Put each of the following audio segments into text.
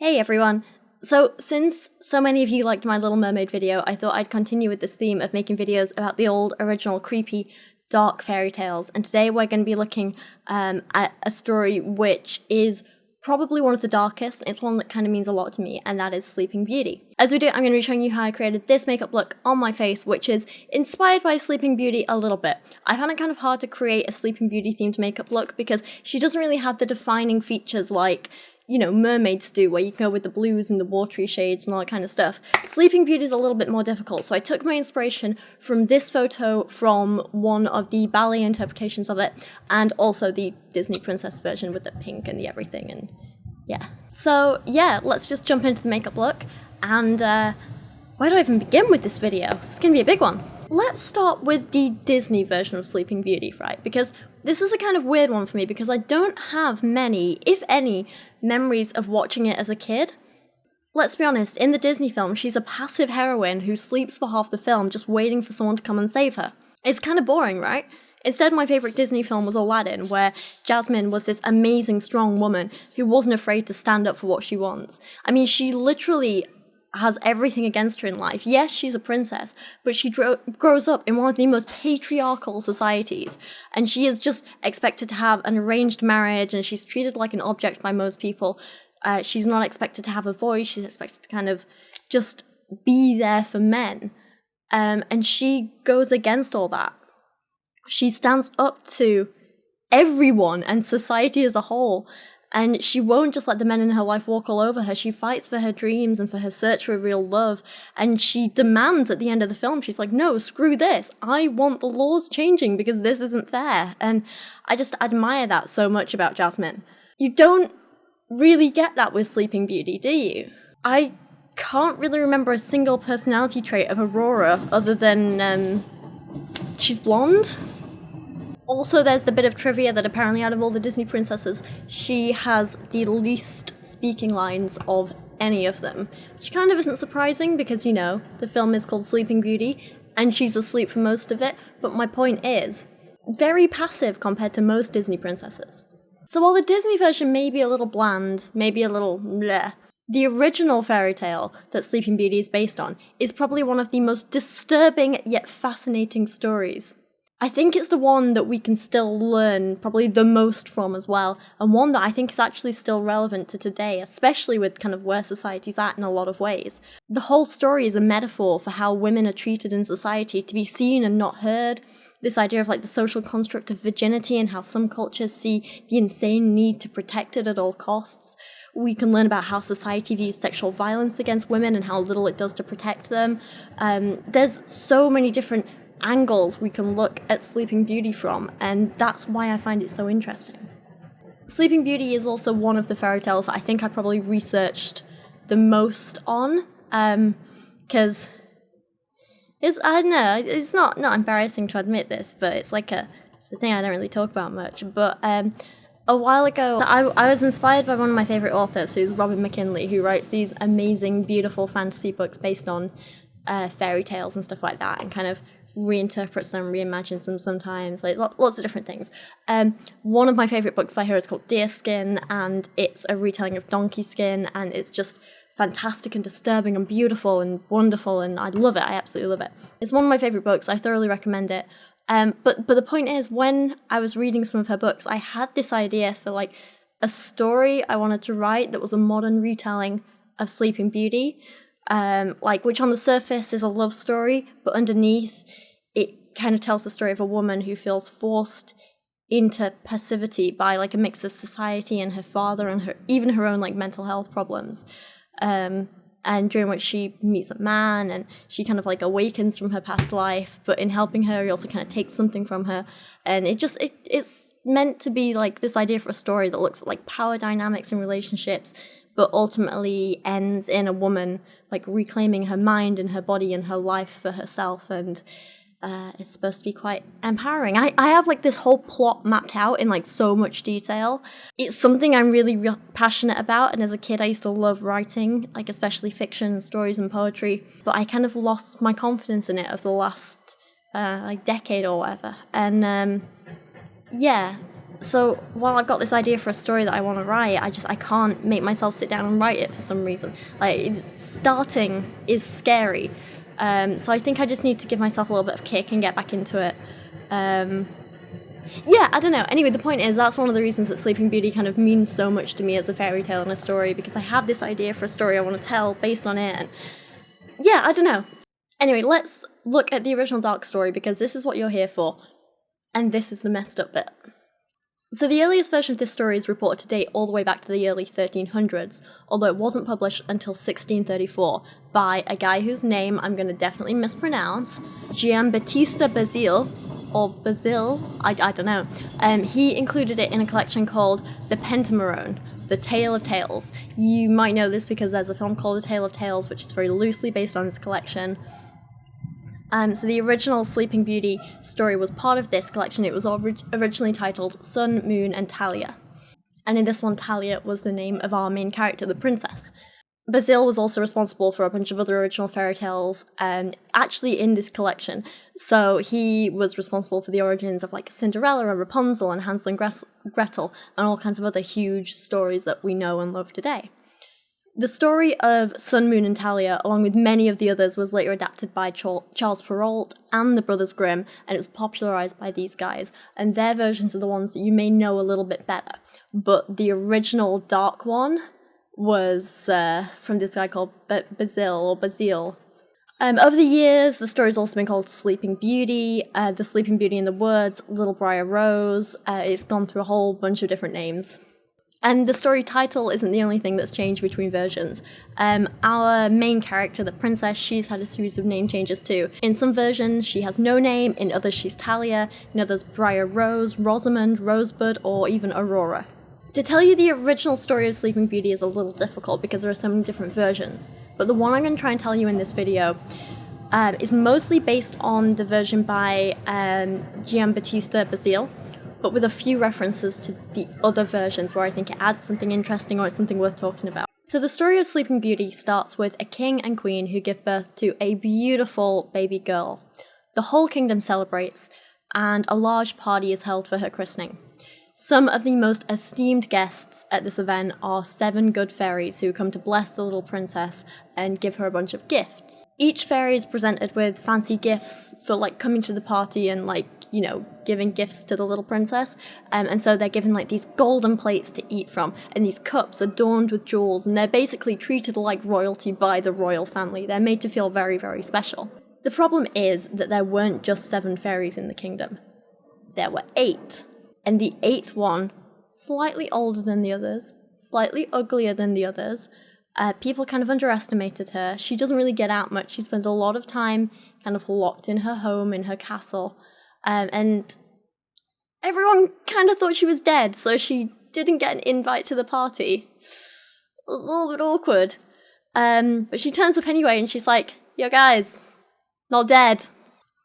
Hey everyone! So, since so many of you liked my Little Mermaid video, I thought I'd continue with this theme of making videos about the old, original, creepy, dark fairy tales, and today we're going to be looking at a story which is probably one of the darkest. It's one that kind of means a lot to me, and that is Sleeping Beauty. As we do, I'm going to be showing you how I created this makeup look on my face, which is inspired by Sleeping Beauty a little bit. I found it kind of hard to create a Sleeping Beauty themed makeup look because she doesn't really have the defining features like, you know, mermaids do, where you can go with the blues and the watery shades and all that kind of stuff. Sleeping Beauty is a little bit more difficult, so I took my inspiration from this photo from one of the ballet interpretations of it, and also the Disney princess version with the pink and the everything, and yeah. So yeah, let's just jump into the makeup look, and where do I even begin with this video? It's gonna be a big one. Let's start with the Disney version of Sleeping Beauty, right? Because this is a kind of weird one for me because I don't have many, if any, memories of watching it as a kid. Let's be honest, in the Disney film, she's a passive heroine who sleeps for half the film just waiting for someone to come and save her. It's kind of boring, right? Instead, my favourite Disney film was Aladdin, where Jasmine was this amazing, strong woman who wasn't afraid to stand up for what she wants. I mean, she literally has everything against her in life. Yes, she's a princess, but she grows up in one of the most patriarchal societies, and she is just expected to have an arranged marriage, and she's treated like an object by most people. She's not expected to have a voice. She's expected to kind of just be there for men, and she goes against all that. She stands up to everyone and society as a whole. And she won't just let the men in her life walk all over her. She fights for her dreams and for her search for real love. And she demands at the end of the film, she's like, no, screw this. I want the laws changing because this isn't fair. And I just admire that so much about Jasmine. You don't really get that with Sleeping Beauty, do you? I can't really remember a single personality trait of Aurora other than she's blonde. Also, there's the bit of trivia that apparently out of all the Disney princesses, she has the least speaking lines of any of them. Which kind of isn't surprising because, you know, the film is called Sleeping Beauty, and she's asleep for most of it, but my point is, very passive compared to most Disney princesses. So while the Disney version may be a little bland, maybe a little bleh, the original fairy tale that Sleeping Beauty is based on is probably one of the most disturbing yet fascinating stories. I think it's the one that we can still learn probably the most from as well, and one that I think is actually still relevant to today, especially with kind of where society's at in a lot of ways. The whole story is a metaphor for how women are treated in society, to be seen and not heard. This idea of like the social construct of virginity and how some cultures see the insane need to protect it at all costs. We can learn about how society views sexual violence against women and how little it does to protect them. There's so many different angles we can look at Sleeping Beauty from, and that's why I find it so interesting. Sleeping Beauty is also one of the fairy tales that I think I probably researched the most on, because I don't know, it's not embarrassing to admit this, but it's a thing I don't really talk about much, but a while ago, I was inspired by one of my favourite authors, who's Robin McKinley, who writes these amazing, beautiful fantasy books based on fairy tales and stuff like that, and kind of reinterprets them, reimagines them sometimes, like lots of different things. One of my favourite books by her is called Deerskin, and it's a retelling of Donkey Skin, and it's just fantastic and disturbing and beautiful and wonderful, and I love it. I absolutely love it. It's one of my favourite books. I thoroughly recommend it. But the point is, when I was reading some of her books, I had this idea for like a story I wanted to write that was a modern retelling of Sleeping Beauty. Which on the surface is a love story, but underneath it kind of tells the story of a woman who feels forced into passivity by like a mix of society and her father and even her own like mental health problems. And during which she meets a man and she kind of like awakens from her past life, but in helping her, he also kind of takes something from her. And it's meant to be like this idea for a story that looks at like power dynamics in relationships, but ultimately ends in a woman like reclaiming her mind and her body and her life for herself, and it's supposed to be quite empowering. I have like this whole plot mapped out in like so much detail. It's something I'm really passionate about, and as a kid I used to love writing, like especially fiction, stories and poetry, but I kind of lost my confidence in it over the last like decade or whatever, and yeah. So while I've got this idea for a story that I want to write, I can't make myself sit down and write it for some reason. Like, starting is scary. So I think I just need to give myself a little bit of kick and get back into it. Yeah, I don't know. Anyway, the point is, that's one of the reasons that Sleeping Beauty kind of means so much to me as a fairy tale and a story, because I have this idea for a story I want to tell based on it, and yeah, I don't know. Anyway, let's look at the original Dark story, because this is what you're here for, and this is the messed up bit. So the earliest version of this story is reported to date all the way back to the early 1300s, although it wasn't published until 1634 by a guy whose name I'm going to definitely mispronounce, Giambattista Basile, or Basile, I don't know. He included it in a collection called The Pentamerone, The Tale of Tales. You might know this because there's a film called The Tale of Tales, which is very loosely based on this collection. So the original Sleeping Beauty story was part of this collection. It was originally titled Sun, Moon, and Talia. And in this one, Talia was the name of our main character, the princess. Basile was also responsible for a bunch of other original fairy tales, actually in this collection. So he was responsible for the origins of like Cinderella and Rapunzel and Hansel and Gretel and all kinds of other huge stories that we know and love today. The story of Sun, Moon, and Talia, along with many of the others, was later adapted by Charles Perrault and the Brothers Grimm, and it was popularised by these guys, and their versions are the ones that you may know a little bit better. But the original Dark one was from this guy called Basile. Over the years, the story's also been called Sleeping Beauty, The Sleeping Beauty in the Woods, Little Briar Rose. It's gone through a whole bunch of different names. And the story title isn't the only thing that's changed between versions. Our main character, the princess, she's had a series of name changes too. In some versions, she has no name, in others she's Talia, in others Briar Rose, Rosamond, Rosebud, or even Aurora. To tell you the original story of Sleeping Beauty is a little difficult because there are so many different versions, but the one I'm going to try and tell you in this video is mostly based on the version by Giambattista Basile, but with a few references to the other versions where I think it adds something interesting or it's something worth talking about. So the story of Sleeping Beauty starts with a king and queen who give birth to a beautiful baby girl. The whole kingdom celebrates, and a large party is held for her christening. Some of the most esteemed guests at this event are 7 good fairies who come to bless the little princess and give her a bunch of gifts. Each fairy is presented with fancy gifts for like coming to the party and like, you know, giving gifts to the little princess. And so they're given like these golden plates to eat from and these cups adorned with jewels, and they're basically treated like royalty by the royal family. They're made to feel very, very special. The problem is that there weren't just 7 fairies in the kingdom. There were 8. And the 8th one, slightly older than the others, slightly uglier than the others. People kind of underestimated her. She doesn't really get out much. She spends a lot of time kind of locked in her home, in her castle. And everyone kind of thought she was dead, so she didn't get an invite to the party. A little bit awkward. But she turns up anyway, and she's like, yo guys, not dead.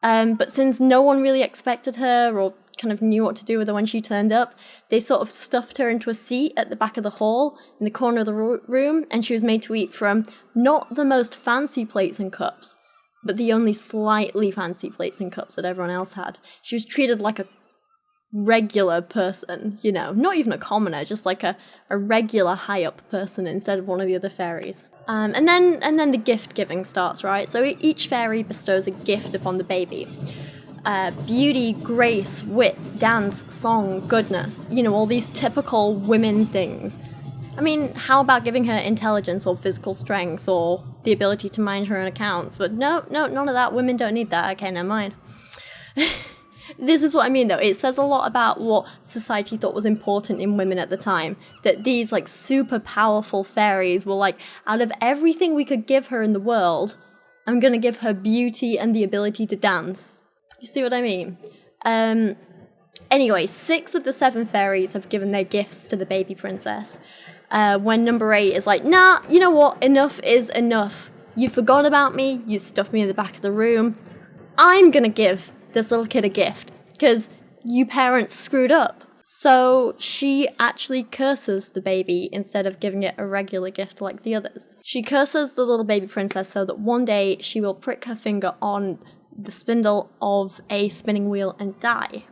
But since no one really expected her or kind of knew what to do with her when she turned up, they sort of stuffed her into a seat at the back of the hall in the corner of the room, and she was made to eat from not the most fancy plates and cups, but the only slightly fancy plates and cups that everyone else had. She was treated like a regular person, you know, not even a commoner, just like a regular high-up person instead of one of the other fairies. And then the gift giving starts, right? So each fairy bestows a gift upon the baby. Beauty, grace, wit, dance, song, goodness, you know, all these typical women things. I mean, how about giving her intelligence or physical strength or the ability to mind her own accounts? But no, none of that. Women don't need that. Okay, never mind. This is what I mean, though. It says a lot about what society thought was important in women at the time. That these, like, super powerful fairies were like, out of everything we could give her in the world, I'm going to give her beauty and the ability to dance. You see what I mean? Anyway, 6 of the 7 fairies have given their gifts to the baby princess. When number 8 is like, nah, you know what? Enough is enough. You forgot about me. You stuffed me in the back of the room. I'm going to give this little kid a gift because you parents screwed up. So she actually curses the baby instead of giving it a regular gift like the others. She curses the little baby princess so that one day she will prick her finger on the spindle of a spinning wheel and die.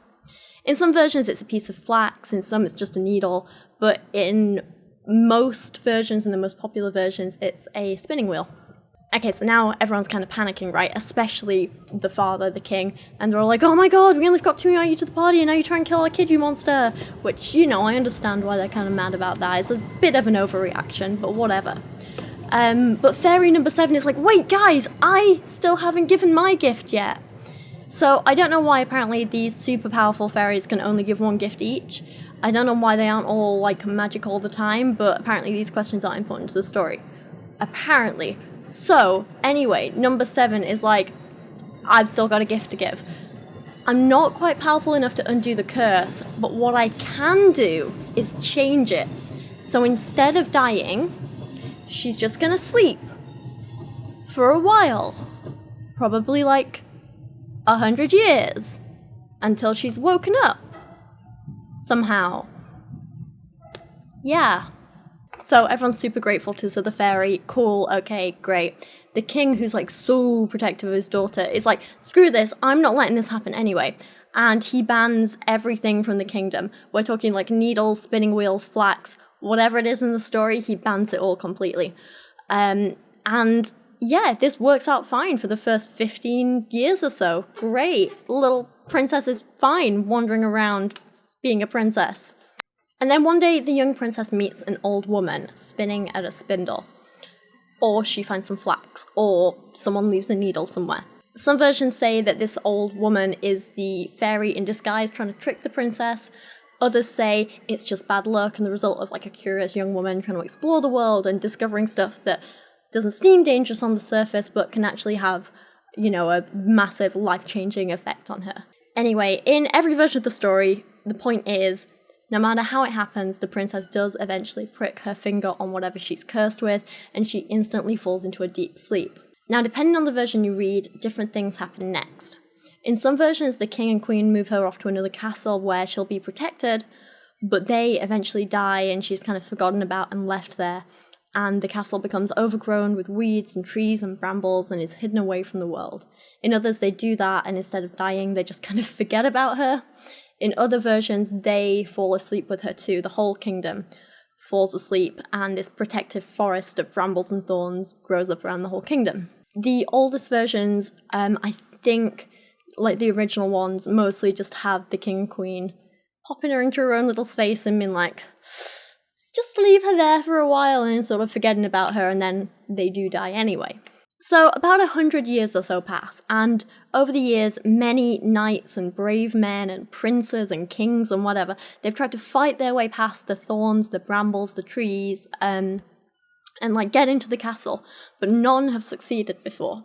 In some versions, it's a piece of flax, in some, it's just a needle, but in most versions, in the most popular versions, it's a spinning wheel. Okay, so now everyone's kind of panicking, right? Especially the father, the king, and they're all like, oh my god, we only got to invite you to the party, and now you try and kill our kid, you monster! Which, you know, I understand why they're kind of mad about that. It's a bit of an overreaction, but whatever. But fairy number 7 is like, wait, guys, I still haven't given my gift yet. So I don't know why apparently these super powerful fairies can only give 1 gift each. I don't know why they aren't all, like, magic all the time, but apparently these questions aren't important to the story. Apparently. So, anyway, number 7 is like, I've still got a gift to give. I'm not quite powerful enough to undo the curse, but what I can do is change it. So instead of dying, she's just gonna sleep. For a while. Probably like 100 years. Until she's woken up. Somehow. Yeah. So everyone's super grateful to the fairy. Cool, okay, great. The king, who's like so protective of his daughter, is like, screw this, I'm not letting this happen anyway. And he bans everything from the kingdom. We're talking like needles, spinning wheels, flax, whatever it is in the story, he bans it all completely. And yeah, this works out fine for the first 15 years or so. Great. Little princess is fine wandering around being a princess. And then one day, the young princess meets an old woman spinning at a spindle. Or she finds some flax, or someone leaves a needle somewhere. Some versions say that this old woman is the fairy in disguise trying to trick the princess. Others say it's just bad luck and the result of like a curious young woman trying to explore the world and discovering stuff that doesn't seem dangerous on the surface but can actually have, you know, a massive life-changing effect on her. Anyway, in every version of the story, the point is, no matter how it happens, the princess does eventually prick her finger on whatever she's cursed with, and she instantly falls into a deep sleep. Now, depending on the version you read, different things happen next. In some versions, the king and queen move her off to another castle where she'll be protected, but they eventually die and she's kind of forgotten about and left there, and the castle becomes overgrown with weeds and trees and brambles and is hidden away from the world. In others, they do that, and instead of dying, they just kind of forget about her. In other versions, they fall asleep with her too. The whole kingdom falls asleep, and this protective forest of brambles and thorns grows up around the whole kingdom. The oldest versions, I think, like the original ones, mostly just have the king and queen popping her into her own little space and being like, just leave her there for a while and sort of forgetting about her, and then they do die anyway. So about 100 years or so pass, and over the years, many knights and brave men and princes and kings and whatever, they've tried to fight their way past the thorns, the brambles, the trees, and like get into the castle, but none have succeeded before.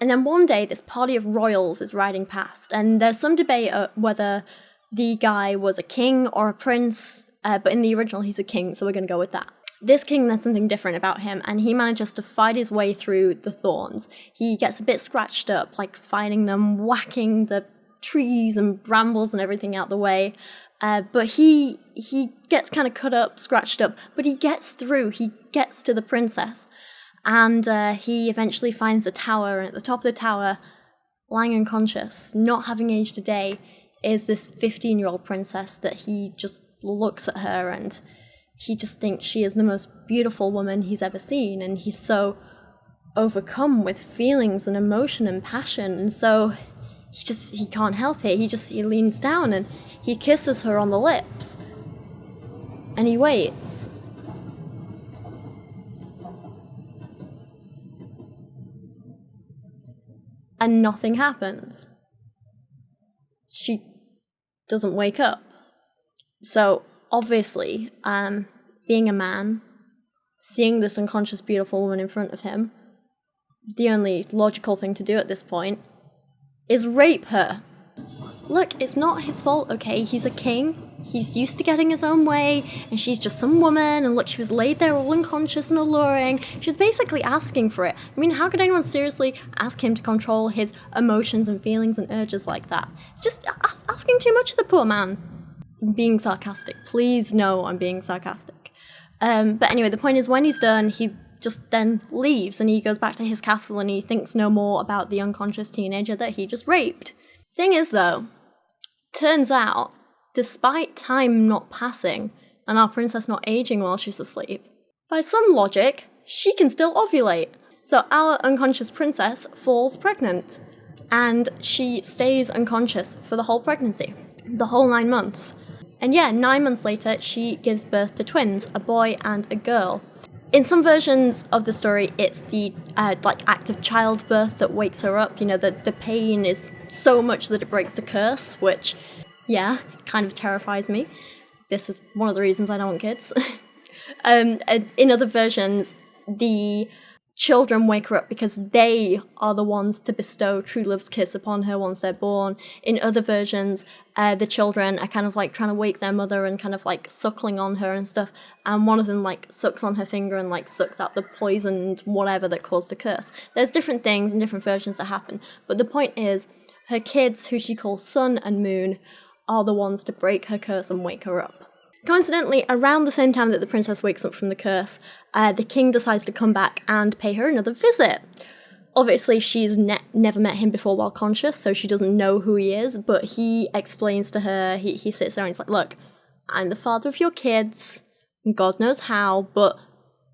And then one day, this party of royals is riding past, and there's some debate whether the guy was a king or a prince, but in the original, he's a king, so we're going to go with that. This king, there's something different about him, and he manages to fight his way through the thorns. He gets a bit scratched up, like fighting them, whacking the trees and brambles and everything out the way. But he gets kind of cut up, scratched up, but he gets through. He gets to the princess. And he eventually finds the tower, and at the top of the tower, lying unconscious, not having aged a day, is this 15-year-old princess that he just looks at her, and he just thinks she is the most beautiful woman he's ever seen, and he's so overcome with feelings and emotion and passion, and so he can't help it. He leans down and he kisses her on the lips, and he waits. And nothing happens. She doesn't wake up. So, obviously, being a man, seeing this unconscious beautiful woman in front of him, the only logical thing to do at this point is rape her. Look, it's not his fault, okay? He's a king. He's used to getting his own way, and she's just some woman, and look, she was laid there all unconscious and alluring. She's basically asking for it. I mean, how could anyone seriously ask him to control his emotions and feelings and urges like that? It's just asking too much of the poor man. I'm being sarcastic. Please know I'm being sarcastic. But anyway, the point is, when he's done, he just then leaves, and he goes back to his castle, and he thinks no more about the unconscious teenager that he just raped. Thing is, though, turns out despite time not passing and our princess not aging while she's asleep, by some logic, she can still ovulate. So our unconscious princess falls pregnant, and she stays unconscious for the whole pregnancy, the whole 9 months. And yeah, 9 months later, she gives birth to twins, a boy and a girl. In some versions of the story, it's the act of childbirth that wakes her up. You know, the pain is so much that it breaks the curse, which, yeah, kind of terrifies me. This is one of the reasons I don't want kids. In other versions, the children wake her up because they are the ones to bestow true love's kiss upon her once they're born. In other versions, the children are kind of like trying to wake their mother and kind of like suckling on her and stuff, and one of them like sucks on her finger and like sucks out the poisoned whatever that caused the curse. There's different things and different versions that happen, but the point is, her kids, who she calls Sun and Moon, are the ones to break her curse and wake her up. Coincidentally, around the same time that the princess wakes up from the curse, the king decides to come back and pay her another visit. Obviously, she's never met him before while conscious, so she doesn't know who he is, but he explains to her, he sits there and he's like, look, I'm the father of your kids, God knows how, but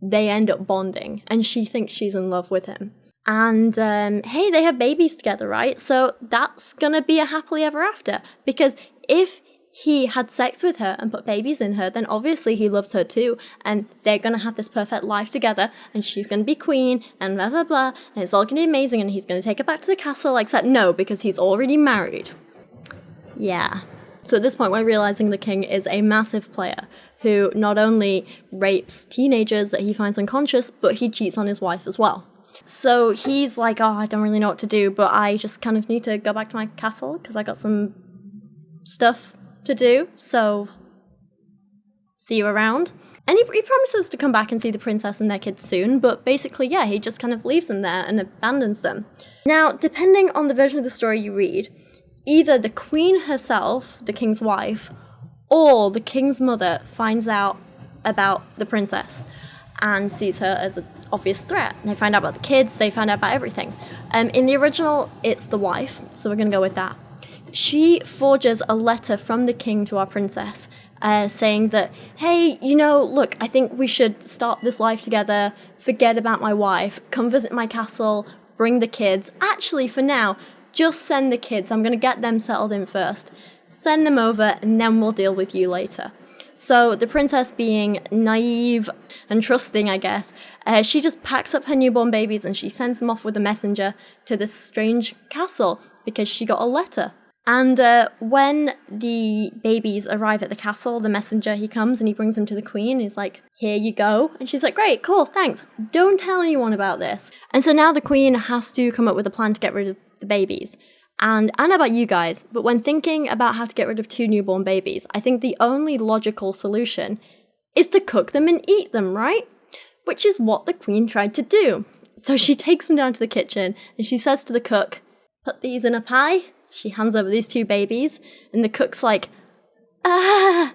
they end up bonding, and she thinks she's in love with him. And, hey, they have babies together, right? So that's gonna be a happily ever after, because if he had sex with her and put babies in her, then obviously he loves her too, and they're gonna have this perfect life together, and she's gonna be queen, and blah blah blah, and it's all gonna be amazing, and he's gonna take her back to the castle, except no, because he's already married. Yeah. So at this point, we're realizing the king is a massive player, who not only rapes teenagers that he finds unconscious, but he cheats on his wife as well. So he's like, oh, I don't really know what to do, but I just kind of need to go back to my castle, because I got some stuff to do, so see you around. And he promises to come back and see the princess and their kids soon, but basically, yeah, he just kind of leaves them there and abandons them. Now, depending on the version of the story you read, either the queen herself, the king's wife, or the king's mother finds out about the princess and sees her as an obvious threat. They find out about the kids, they find out about everything. In the original, it's the wife, so we're going to go with that. She forges a letter from the king to our princess, saying that, hey, you know, look, I think we should start this life together, forget about my wife, come visit my castle, bring the kids. Actually, for now, just send the kids. I'm going to get them settled in first. Send them over, and then we'll deal with you later. So the princess, being naive and trusting, I guess, she just packs up her newborn babies and she sends them off with a messenger to this strange castle because she got a letter. And when the babies arrive at the castle, the messenger, he comes and he brings them to the queen. He's like, here you go. And she's like, great, cool, thanks. Don't tell anyone about this. And so now the queen has to come up with a plan to get rid of the babies. And I don't know about you guys, but when thinking about how to get rid of 2 newborn babies, I think the only logical solution is to cook them and eat them, right? Which is what the queen tried to do. So she takes them down to the kitchen and she says to the cook, put these in a pie. She hands over these 2 babies, and the cook's like, okay.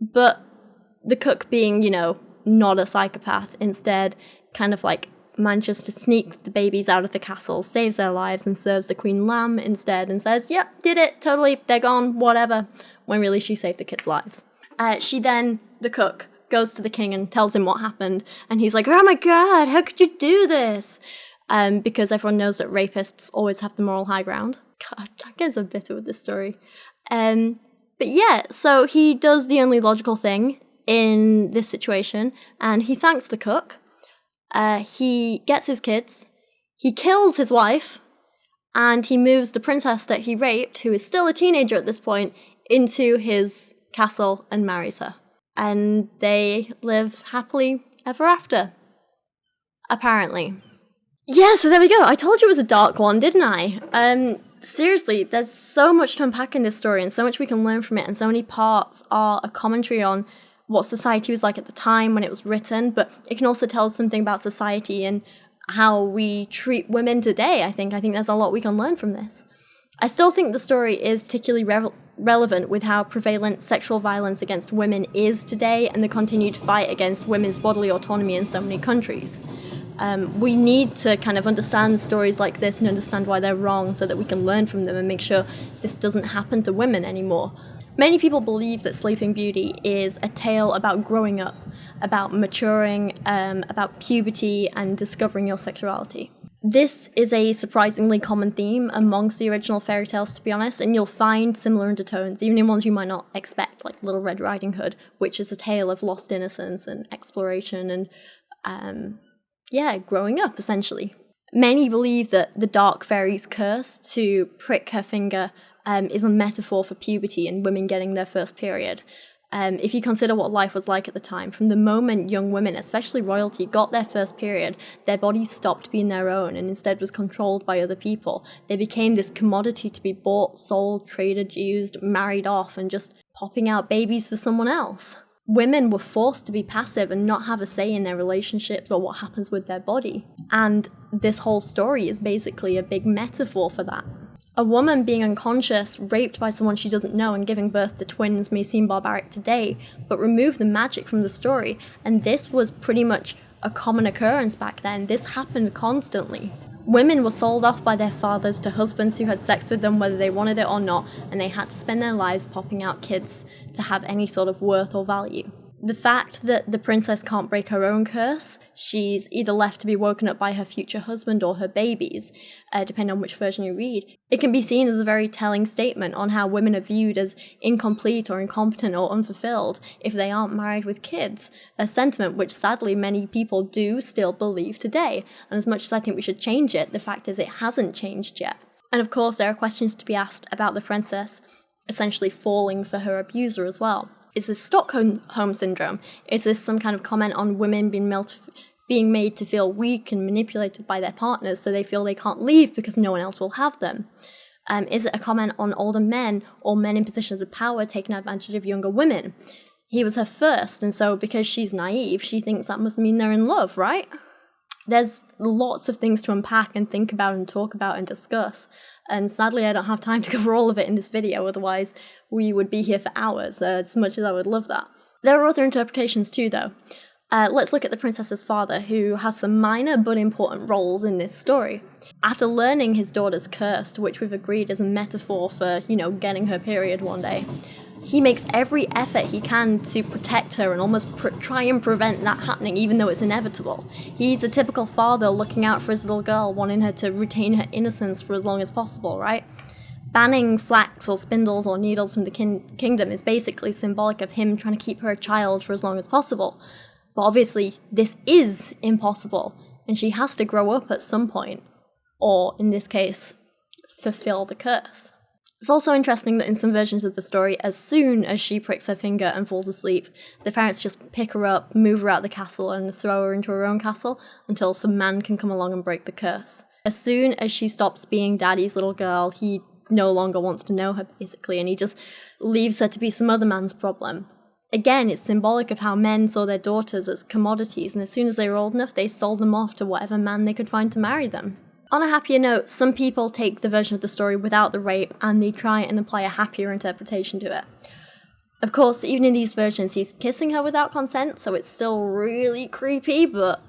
But the cook, being, you know, not a psychopath, instead kind of like manages to sneak the babies out of the castle, saves their lives, and serves the queen lamb instead, and says, yep, did it, totally, they're gone, whatever, when really she saved the kids' lives. She then, the cook, goes to the king and tells him what happened, and he's like, oh my god, how could you do this? Because everyone knows that rapists always have the moral high ground. God, I get so bitter with this story. But yeah, so he does the only logical thing in this situation, and he thanks the cook. He gets his kids, he kills his wife, and he moves the princess that he raped, who is still a teenager at this point, into his castle and marries her. And they live happily ever after. Apparently. Yeah, so there we go. I told you it was a dark one, didn't I? Seriously, there's so much to unpack in this story and so much we can learn from it, and so many parts are a commentary on what society was like at the time when it was written, but it can also tell us something about society and how we treat women today, I think. I think there's a lot we can learn from this. I still think the story is particularly relevant with how prevalent sexual violence against women is today and the continued fight against women's bodily autonomy in so many countries. We need to kind of understand stories like this and understand why they're wrong so that we can learn from them and make sure this doesn't happen to women anymore. Many people believe that Sleeping Beauty is a tale about growing up, about maturing, about puberty and discovering your sexuality. This is a surprisingly common theme amongst the original fairy tales, to be honest, and you'll find similar undertones, even in ones you might not expect, like Little Red Riding Hood, which is a tale of lost innocence and exploration and, growing up, essentially. Many believe that the dark fairy's curse to prick her finger is a metaphor for puberty and women getting their first period. If you consider what life was like at the time, from the moment young women, especially royalty, got their first period, their bodies stopped being their own and instead was controlled by other people. They became this commodity to be bought, sold, traded, used, married off, and just popping out babies for someone else. Women were forced to be passive and not have a say in their relationships or what happens with their body. And this whole story is basically a big metaphor for that. A woman being unconscious, raped by someone she doesn't know, and giving birth to twins may seem barbaric today, but remove the magic from the story, and this was pretty much a common occurrence back then. This happened constantly. Women were sold off by their fathers to husbands who had sex with them whether they wanted it or not, and they had to spend their lives popping out kids to have any sort of worth or value. The fact that the princess can't break her own curse, she's either left to be woken up by her future husband or her babies, depending on which version you read. It can be seen as a very telling statement on how women are viewed as incomplete or incompetent or unfulfilled if they aren't married with kids, a sentiment which sadly many people do still believe today. And as much as I think we should change it, the fact is it hasn't changed yet. And of course there are questions to be asked about the princess essentially falling for her abuser as well. Is this Stockholm syndrome? Is this some kind of comment on women being made to feel weak and manipulated by their partners so they feel they can't leave because no one else will have them? Is it a comment on older men or men in positions of power taking advantage of younger women? He was her first, and so because she's naive, she thinks that must mean they're in love, right? There's lots of things to unpack and think about and talk about and discuss. And sadly, I don't have time to cover all of it in this video, otherwise we would be here for hours, as much as I would love that. There are other interpretations too, though. Let's look at the princess's father, who has some minor but important roles in this story. After learning his daughter's curse, which we've agreed is a metaphor for, getting her period one day, he makes every effort he can to protect her and almost try and prevent that happening, even though it's inevitable. He's a typical father looking out for his little girl, wanting her to retain her innocence for as long as possible, right? Banning flax or spindles or needles from the kingdom is basically symbolic of him trying to keep her a child for as long as possible. But obviously, this is impossible, and she has to grow up at some point, or, in this case, fulfill the curse. It's also interesting that in some versions of the story, as soon as she pricks her finger and falls asleep, the parents just pick her up, move her out of the castle, and throw her into her own castle until some man can come along and break the curse. As soon as she stops being daddy's little girl, he no longer wants to know her, basically, and he just leaves her to be some other man's problem. Again, it's symbolic of how men saw their daughters as commodities, and as soon as they were old enough, they sold them off to whatever man they could find to marry them. On a happier note, some people take the version of the story without the rape and they try and apply a happier interpretation to it. Of course, even in these versions, he's kissing her without consent, so it's still really creepy, but...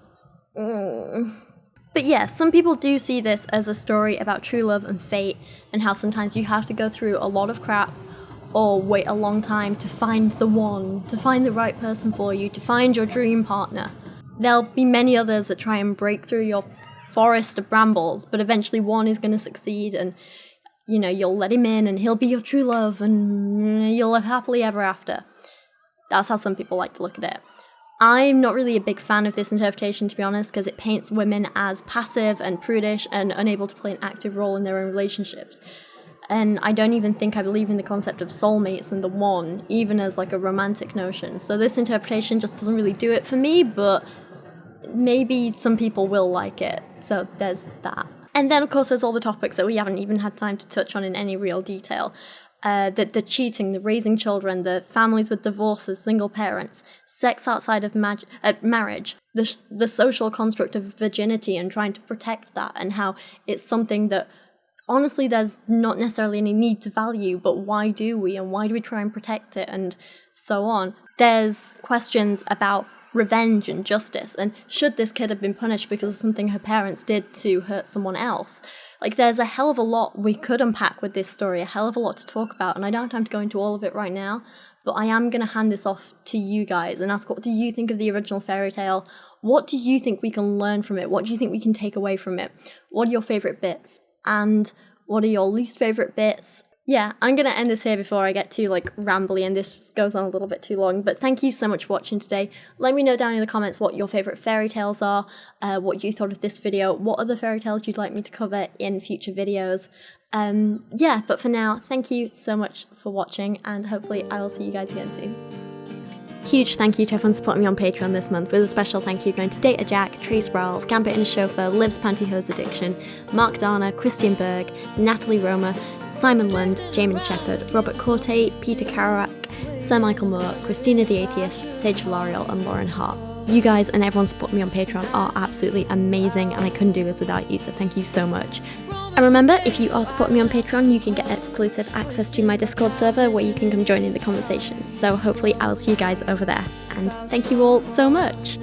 But yeah, some people do see this as a story about true love and fate, and how sometimes you have to go through a lot of crap or wait a long time to find the one, to find the right person for you, to find your dream partner. There'll be many others that try and break through your forest of brambles, but eventually one is going to succeed, and you'll let him in and he'll be your true love and you'll live happily ever after. That's how some people like to look at it. I'm not really a big fan of this interpretation, to be honest, because it paints women as passive and prudish and unable to play an active role in their own relationships. And I don't even think I believe in the concept of soulmates and the one, even as like a romantic notion. So this interpretation just doesn't really do it for me, but maybe some people will like it, so there's that. And then, of course, there's all the topics that we haven't even had time to touch on in any real detail. The cheating, the raising children, the families with divorces, single parents, sex outside of marriage, the social construct of virginity and trying to protect that, and how it's something that, honestly, there's not necessarily any need to value, but why do we, and why do we try and protect it, and so on. There's questions about revenge and justice, and should this kid have been punished because of something her parents did to hurt someone else? Like, there's a hell of a lot we could unpack with this story, a hell of a lot to talk about, and I don't have time to go into all of it right now, but I am going to hand this off to you guys and ask, what do you think of the original fairy tale? What do you think we can learn from it? What do you think we can take away from it? What are your favourite bits? And what are your least favourite bits? Yeah, I'm going to end this here before I get too, rambly and this just goes on a little bit too long. But thank you so much for watching today. Let me know down in the comments what your favourite fairy tales are, what you thought of this video, what other fairy tales you'd like me to cover in future videos. Yeah, but for now, thank you so much for watching, and hopefully I will see you guys again soon. Huge thank you to everyone supporting me on Patreon this month, with a special thank you going to Data Jack, Trae Sprowles, Gambit and a Chauffeur, Liv's Pantyhose Addiction, Mark Dauner, Christian Berg, Nathalie Romer, Simon Lundh, Jadeon Sheppard, Robert Korte, Peter Kyrouac, Sir Michael Moore, Christina the Atheist, Sage Villarreal and Loren Hart. You guys and everyone supporting me on Patreon are absolutely amazing, and I couldn't do this without you, so thank you so much. And remember, if you are supporting me on Patreon, you can get exclusive access to my Discord server where you can come join in the conversation. So hopefully I'll see you guys over there. And thank you all so much!